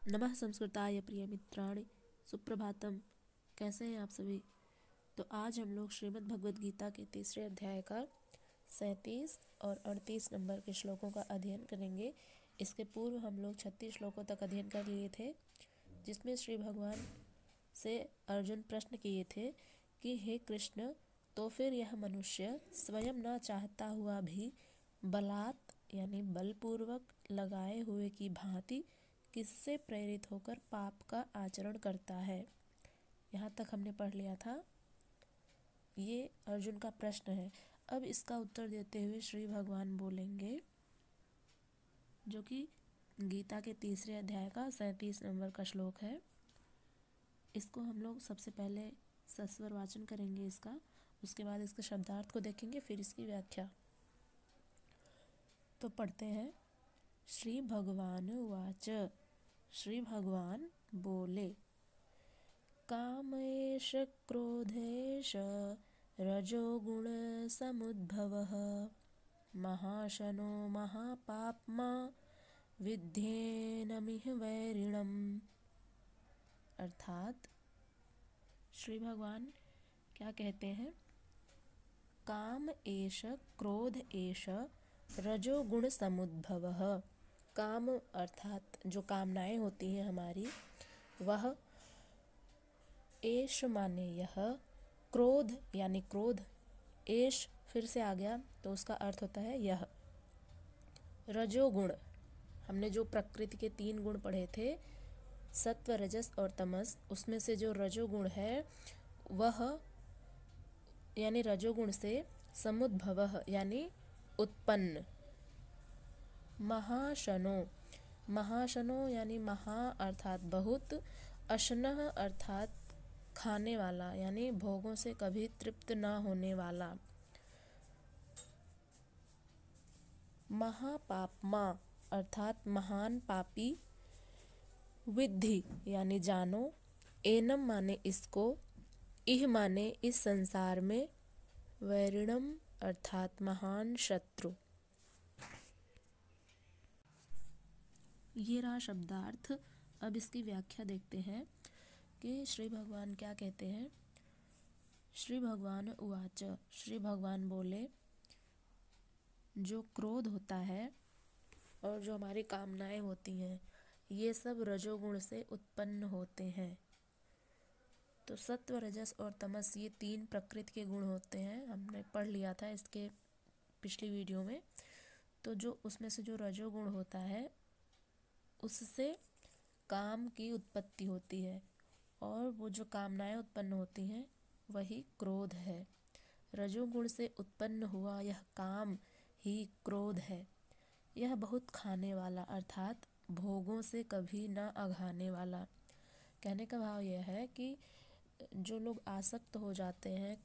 नमः संस्कृताय प्रिय मित्राणि सुप्रभातम। कैसे हैं आप सभी। तो आज हम लोग श्रीमद् भगवद गीता के तीसरे अध्याय का 37 और 38 नंबर के श्लोकों का अध्ययन करेंगे। इसके पूर्व हम लोग 36 श्लोकों तक अध्ययन कर लिए थे, जिसमें श्री भगवान से अर्जुन प्रश्न किए थे कि हे कृष्ण, तो फिर यह मनुष्य स्वयं न चाहता हुआ भी बलात् यानी बलपूर्वक लगाए हुए की भांति किससे प्रेरित होकर पाप का आचरण करता है। यहाँ तक हमने पढ़ लिया था। ये अर्जुन का प्रश्न है। अब इसका उत्तर देते हुए श्री भगवान बोलेंगे, जो कि गीता के तीसरे अध्याय का 37 नंबर का श्लोक है। इसको हम लोग सबसे पहले सस्वर वाचन करेंगे इसका, उसके बाद इसके शब्दार्थ को देखेंगे, फिर इसकी व्याख्या। तो पढ़ते हैं। श्री भगवान उवाच। श्री भगवान बोले, कामएष क्रोधेश रजोगुण समुद्भवः महाशनो महापाप्मा विद्धेनमिह वैरिणम्। अर्थात श्री भगवान क्या कहते हैं, काम एष क्रोध एष रजोगुण समुद्भवः। काम अर्थात जो कामनाएं होती हैं हमारी, वह एष माने यह, क्रोध यानी क्रोध, एष फिर से आ गया तो उसका अर्थ होता है यह। रजोगुण, हमने जो प्रकृति के 3 गुण पढ़े थे, सत्व रजस और तमस, उसमें से जो रजोगुण है वह यानी रजोगुण से समुद्भवः यानी उत्पन्न। महाशनो, महाशनो यानी महा अर्थात बहुत, अशनः अर्थात खाने वाला यानी भोगों से कभी तृप्त न होने वाला। महापाप्मा अर्थात महान पापी। विद्धि यानी जानो, एनम माने इसको, इह माने इस संसार में, वैरिणम अर्थात महान शत्रु। ये रहा शब्दार्थ। अब इसकी व्याख्या देखते हैं कि श्री भगवान क्या कहते हैं। श्री भगवान उवाच। श्री भगवान बोले, जो क्रोध होता है और जो हमारी कामनाएं होती हैं, ये सब रजोगुण से उत्पन्न होते हैं। तो सत्व रजस और तमस ये 3 प्रकृति के गुण होते हैं, हमने पढ़ लिया था इसके पिछली वीडियो में। तो जो उसमें से जो रजोगुण होता है, उससे काम की उत्पत्ति होती है, और वो जो कामनाएं उत्पन्न होती हैं वही क्रोध है। रजोगुण से उत्पन्न हुआ यह काम ही क्रोध है। यह बहुत खाने वाला अर्थात भोगों से कभी न अघाने वाला। कहने का भाव यह है कि जो लोग आसक्त हो जाते हैं,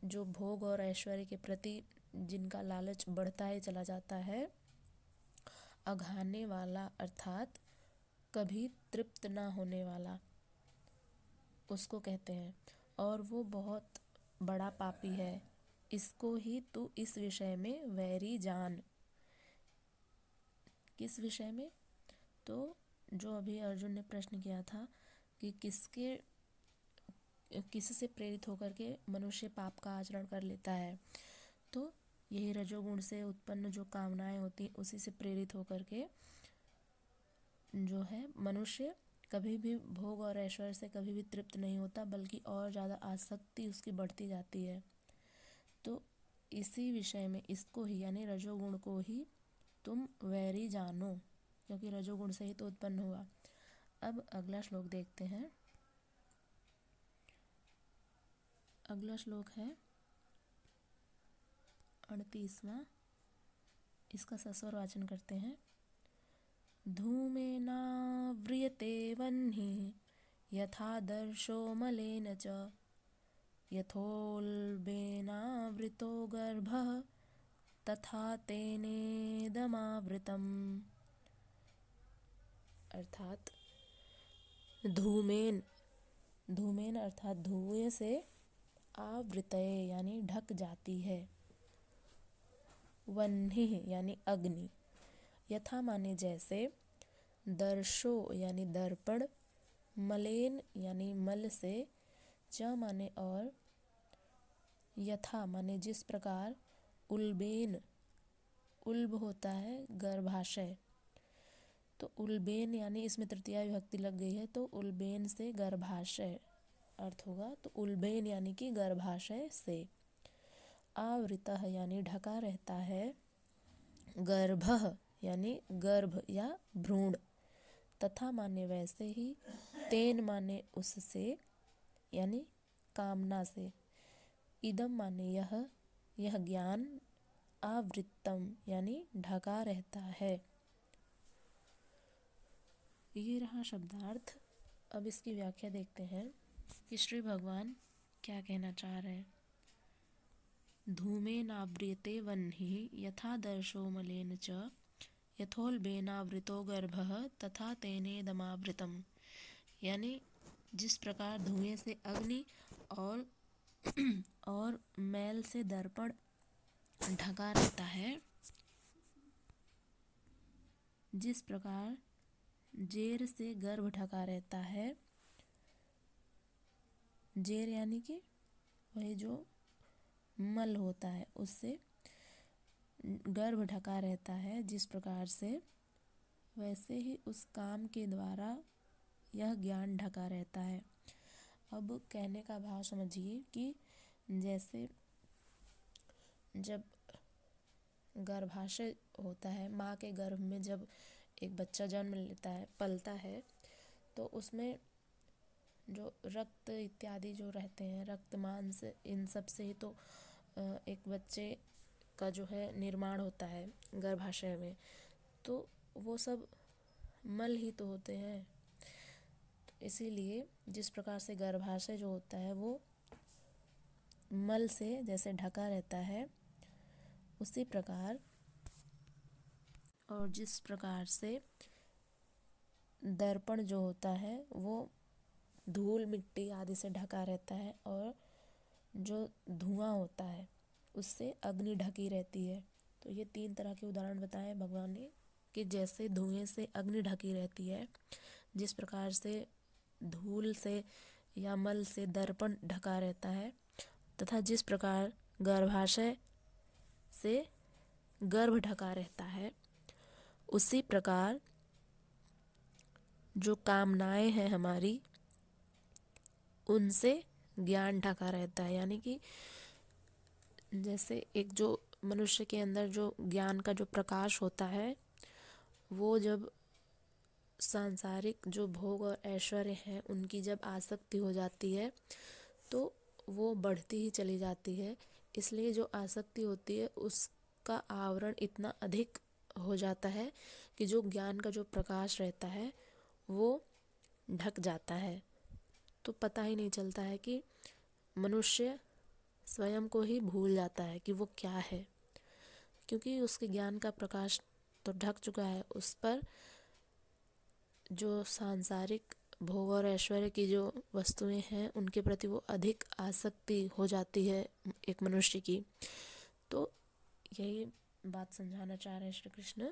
जो भोग और ऐश्वर्य के प्रति जिनका लालच बढ़ता ही चला जाता है, अघाने वाला अर्थात कभी तृप्त ना होने वाला, उसको कहते हैं। और वो बहुत बड़ा पापी है। इसको ही तू इस विषय में वैरी जान। किस विषय में? तो जो अभी अर्जुन ने प्रश्न किया था कि किससे प्रेरित होकर के मनुष्य पाप का आचरण कर लेता है, तो यही रजोगुण से उत्पन्न जो कामनाएं होती उसी से प्रेरित होकर के जो है मनुष्य कभी भी भोग और ऐश्वर्य से कभी भी तृप्त नहीं होता, बल्कि और ज़्यादा आसक्ति उसकी बढ़ती जाती है। तो इसी विषय में इसको ही यानी रजोगुण को ही तुम वैरी जानो, क्योंकि रजोगुण से ही तो उत्पन्न हुआ। अब अगला श्लोक देखते हैं। अगला श्लोक है 38वां। इसका सस्वर वाचन करते हैं। धूमेनाव्रियते वह्निः यथादर्शो मलेन च यथोल्बेनावृतो गर्भः तथा तेनेदमावृतम्। अर्थात धूमेन, धूमेन अर्थात धुएं से, आवृतये यानी ढक जाती है, वह्निः यानी अग्नि, यथा माने जैसे, दर्शो यानी दर्पण, मलेन यानी मल से, च माने और, यथा माने जिस प्रकार, उल्बेन, उल्ब होता है गर्भाशय, तो उल्बेन यानी इसमें तृतीया विभक्ति लग गई है, तो उल्बेन से गर्भाशय अर्थ होगा। तो उल्बेन यानी कि गर्भाशय से। आवृतः यानी ढका रहता है। गर्भः यानी गर्भ या भ्रूण। तथा माने वैसे ही। तेन माने उससे यानी कामना से। इदम माने यह ज्ञान। आवृत्तम यानी ढका रहता है। ये रहा शब्दार्थ। अब इसकी व्याख्या देखते हैं कि श्री भगवान क्या कहना चाह रहे हैं। धूमेनाव्रियते वह्निः यथा दर्शो मलेन च, यथोल्बेनावृतो गर्भः तथा तेनेदमावृतम्। यानी जिस प्रकार धुएं से अग्नि और मैल से दर्पण ढका रहता है, जिस प्रकार जेर से गर्भ ढका रहता है। जेर यानी कि वही जो मल होता है, उससे गर्भ ढका रहता है जिस प्रकार से, वैसे ही उस काम के द्वारा यह ज्ञान ढका रहता है। अब कहने का भाव समझिए कि जैसे जब गर्भाशय होता है, माँ के गर्भ में जब एक बच्चा जन्म लेता है, पलता है, तो उसमें जो रक्त इत्यादि जो रहते हैं, रक्त मांस, इन सब से ही तो एक बच्चे का जो है निर्माण होता है गर्भाशय में। तो वो सब मल ही तो होते हैं। तो इसीलिए जिस प्रकार से गर्भाशय जो होता है वो मल से जैसे ढका रहता है, उसी प्रकार और जिस प्रकार से दर्पण जो होता है वो धूल मिट्टी आदि से ढका रहता है, और जो धुआं होता है उससे अग्नि ढकी रहती है। तो ये 3 तरह के उदाहरण बताए भगवान ने कि जैसे धुएं से अग्नि ढकी रहती है, जिस प्रकार से धूल से या मल से दर्पण ढका रहता है, तथा जिस प्रकार गर्भाशय से गर्भ ढका रहता है, उसी प्रकार जो कामनाएं हैं हमारी, उनसे ज्ञान ढका रहता है। यानी कि जैसे एक जो मनुष्य के अंदर जो ज्ञान का जो प्रकाश होता है, वो जब सांसारिक जो भोग और ऐश्वर्य हैं उनकी जब आसक्ति हो जाती है तो वो बढ़ती ही चली जाती है। इसलिए जो आसक्ति होती है उसका आवरण इतना अधिक हो जाता है कि जो ज्ञान का जो प्रकाश रहता है वो ढक जाता है। तो पता ही नहीं चलता है कि मनुष्य स्वयं को ही भूल जाता है कि वो क्या है, क्योंकि उसके ज्ञान का प्रकाश तो ढक चुका है। उस पर जो सांसारिक भोग और ऐश्वर्य की जो वस्तुएं हैं उनके प्रति वो अधिक आसक्ति हो जाती है एक मनुष्य की। तो यही बात समझाना चाह रहे हैं श्री कृष्ण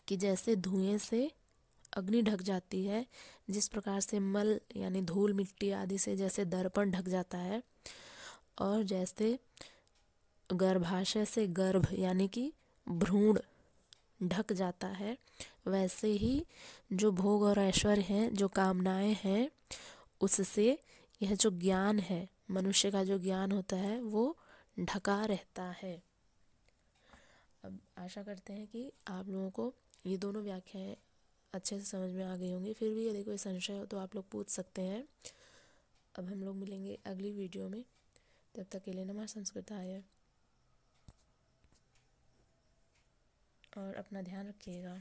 कि जैसे धुएं से अग्नि ढक जाती है, जिस प्रकार से मल यानी धूल मिट्टी आदि से जैसे दर्पण ढक जाता है, और जैसे गर्भाशय से गर्भ यानी कि भ्रूण ढक जाता है, वैसे ही जो भोग और ऐश्वर्य हैं, जो कामनाएं हैं, उससे यह जो ज्ञान है, मनुष्य का जो ज्ञान होता है वो ढका रहता है। अब आशा करते हैं कि आप लोगों को ये दोनों व्याख्याएं अच्छे से समझ में आ गई होंगी। फिर भी यदि कोई संशय हो तो आप लोग पूछ सकते हैं। अब हम लोग मिलेंगे अगली वीडियो में। तब तक के लिए नमः संस्कृताय, और अपना ध्यान रखिएगा।